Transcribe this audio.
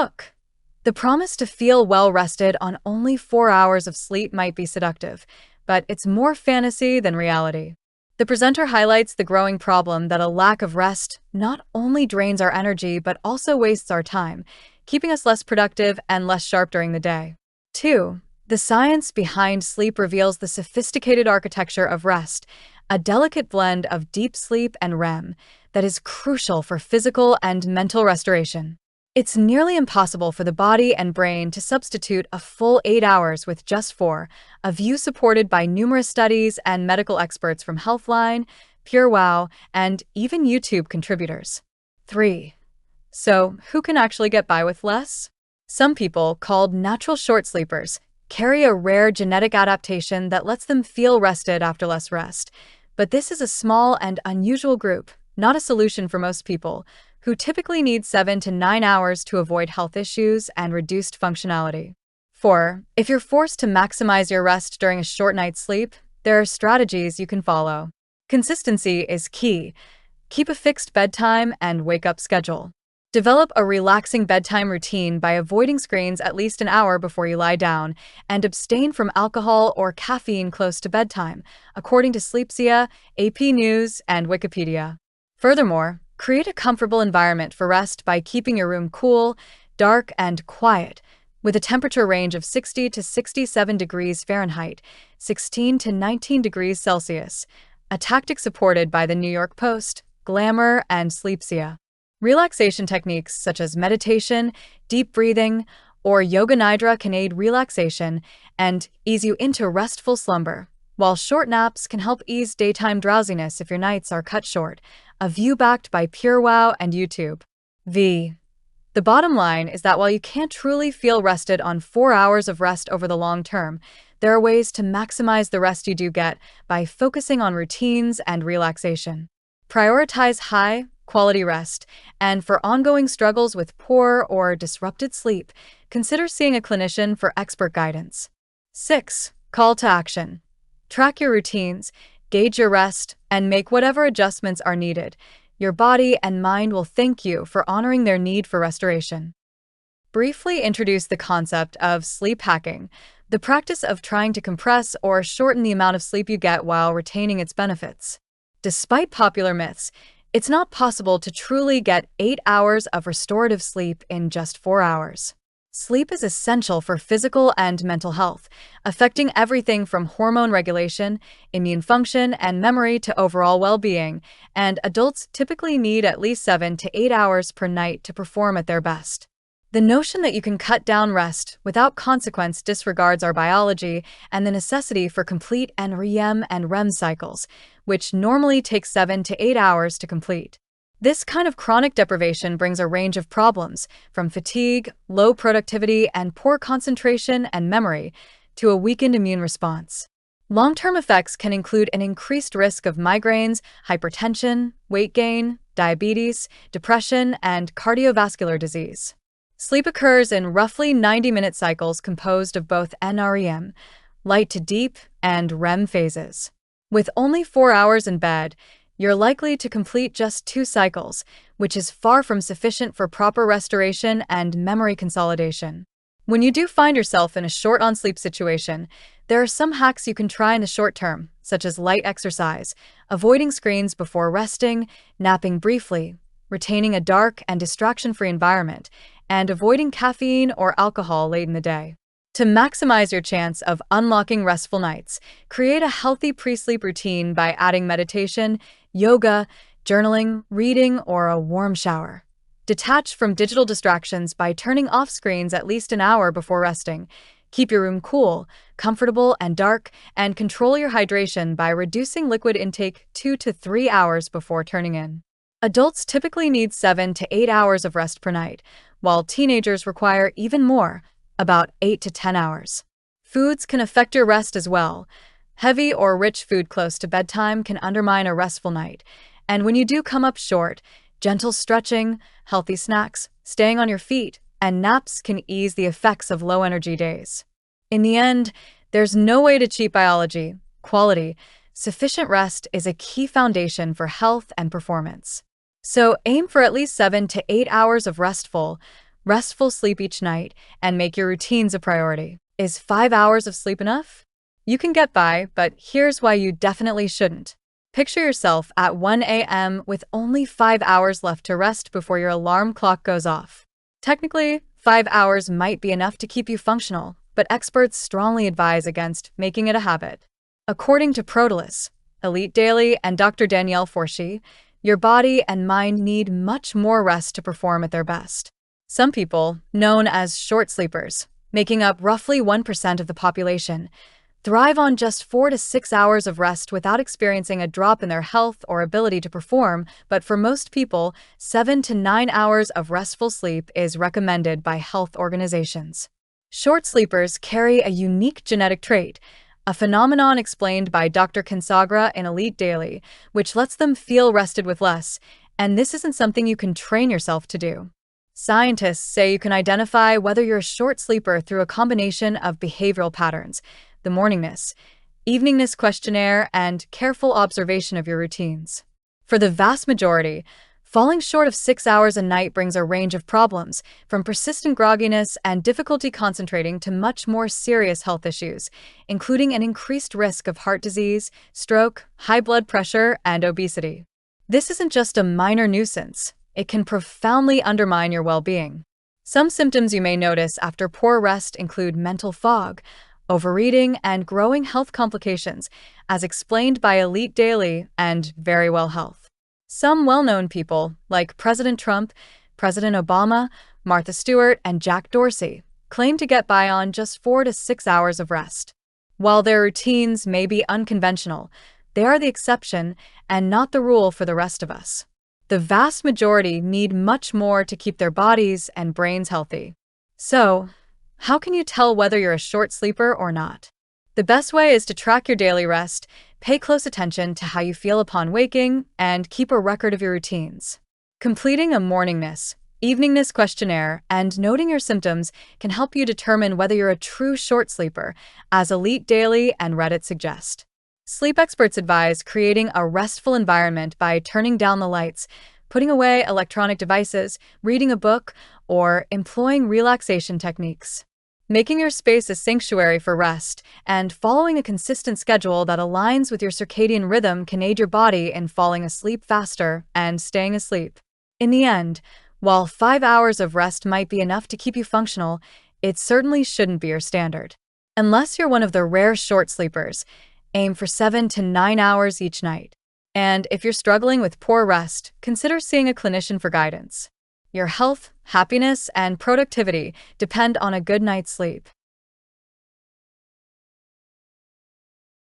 Hook. The promise to feel well rested on only 4 hours of sleep might be seductive, but it's more fantasy than reality. The presenter highlights the growing problem that a lack of rest not only drains our energy but also wastes our time, keeping us less productive and less sharp during the day. 2. The science behind sleep reveals the sophisticated architecture of rest, a delicate blend of deep sleep and REM that is crucial for physical and mental restoration. It's nearly impossible for the body and brain to substitute a full 8 hours with just 4, a view supported by numerous studies and medical experts from Healthline, PureWow, and even YouTube contributors. 3. So, who can actually get by with less? Some people, called natural short sleepers, carry a rare genetic adaptation that lets them feel rested after less rest. But this is a small and unusual group, not a solution for most people, who typically need 7 to 9 hours to avoid health issues and reduced functionality. 4. If you're forced to maximize your rest during a short night's sleep, there are strategies you can follow. Consistency is key. Keep a fixed bedtime and wake-up schedule. Develop a relaxing bedtime routine by avoiding screens at least an hour before you lie down, and abstain from alcohol or caffeine close to bedtime, according to Sleepsia, AP News, and Wikipedia. Furthermore, create a comfortable environment for rest by keeping your room cool, dark, and quiet, with a temperature range of 60 to 67 degrees Fahrenheit, 16 to 19 degrees Celsius, a tactic supported by the New York Post, Glamour, and Sleepsia. Relaxation techniques such as meditation, deep breathing, or yoga nidra can aid relaxation and ease you into restful slumber, while short naps can help ease daytime drowsiness if your nights are cut short, a view backed by PureWow and YouTube. The bottom line is that while you can't truly feel rested on 4 hours of rest over the long term, there are ways to maximize the rest you do get by focusing on routines and relaxation. Prioritize high-quality rest, and for ongoing struggles with poor or disrupted sleep, consider seeing a clinician for expert guidance. 6. Call to action. Track your routines, gauge your rest, and make whatever adjustments are needed. Your body and mind will thank you for honoring their need for restoration. Briefly introduce the concept of sleep hacking, the practice of trying to compress or shorten the amount of sleep you get while retaining its benefits. Despite popular myths, it's not possible to truly get 8 hours of restorative sleep in just 4 hours. Sleep is essential for physical and mental health, affecting everything from hormone regulation, immune function, and memory to overall well-being, and adults typically need at least 7 to 8 hours per night to perform at their best. The notion that you can cut down rest without consequence disregards our biology and the necessity for complete NREM and REM cycles, which normally take 7 to 8 hours to complete. This kind of chronic deprivation brings a range of problems, from fatigue, low productivity, and poor concentration and memory, to a weakened immune response. Long-term effects can include an increased risk of migraines, hypertension, weight gain, diabetes, depression, and cardiovascular disease. Sleep occurs in roughly 90-minute cycles composed of both NREM, light to deep, and REM phases. With only 4 hours in bed, you're likely to complete just 2 cycles, which is far from sufficient for proper restoration and memory consolidation. When you do find yourself in a short on-sleep situation, there are some hacks you can try in the short term, such as light exercise, avoiding screens before resting, napping briefly, retaining a dark and distraction-free environment, and avoiding caffeine or alcohol late in the day. To maximize your chance of unlocking restful nights, create a healthy pre-sleep routine by adding meditation, yoga, journaling, reading, or a warm shower. Detach from digital distractions by turning off screens at least an hour before resting. Keep your room cool, comfortable, and dark, and control your hydration by reducing liquid intake 2 to 3 hours before turning in. Adults typically need 7 to 8 hours of rest per night, while teenagers require even more, about 8 to 10 hours. Foods can affect your rest as well. Heavy or rich food close to bedtime can undermine a restful night, and when you do come up short, gentle stretching, healthy snacks, staying on your feet, and naps can ease the effects of low-energy days. In the end, there's no way to cheat biology, quality. Sufficient rest is a key foundation for health and performance. So aim for at least 7 to 8 hours of restful, restful sleep each night and make your routines a priority. Is 5 hours of sleep enough? You can get by, but here's why you definitely shouldn't. Picture yourself at 1 a.m. with only 5 hours left to rest before your alarm clock goes off. Technically, 5 hours might be enough to keep you functional, but experts strongly advise against making it a habit. According to Protelis, Elite Daily, and Dr. Danielle Forshee, your body and mind need much more rest to perform at their best. Some people, known as short sleepers, making up roughly 1% of the population, thrive on just 4 to 6 hours of rest without experiencing a drop in their health or ability to perform, but for most people, 7 to 9 hours of restful sleep is recommended by health organizations. Short sleepers carry a unique genetic trait, a phenomenon explained by Dr. Consagra in Elite Daily, which lets them feel rested with less, and this isn't something you can train yourself to do. Scientists say you can identify whether you're a short sleeper through a combination of behavioral patterns, the morningness, eveningness questionnaire, and careful observation of your routines. For the vast majority, falling short of 6 hours a night brings a range of problems, from persistent grogginess and difficulty concentrating to much more serious health issues, including an increased risk of heart disease, stroke, high blood pressure, and obesity. This isn't just a minor nuisance. It can profoundly undermine your well-being. Some symptoms you may notice after poor rest include mental fog, overeating, and growing health complications, as explained by Elite Daily and Very Well Health. Some well-known people, like President Trump, President Obama, Martha Stewart, and Jack Dorsey, claim to get by on just 4 to 6 hours of rest. While their routines may be unconventional, they are the exception and not the rule for the rest of us. The vast majority need much more to keep their bodies and brains healthy. So, how can you tell whether you're a short sleeper or not? The best way is to track your daily rest, pay close attention to how you feel upon waking, and keep a record of your routines. Completing a morningness, eveningness questionnaire and noting your symptoms can help you determine whether you're a true short sleeper, as Elite Daily and Reddit suggest. Sleep experts advise creating a restful environment by turning down the lights, putting away electronic devices, reading a book, or employing relaxation techniques. Making your space a sanctuary for rest and following a consistent schedule that aligns with your circadian rhythm can aid your body in falling asleep faster and staying asleep. In the end, while 5 hours of rest might be enough to keep you functional, it certainly shouldn't be your standard. Unless you're one of the rare short sleepers, aim for 7 to 9 hours each night. And if you're struggling with poor rest, consider seeing a clinician for guidance. Your health, happiness, and productivity depend on a good night's sleep.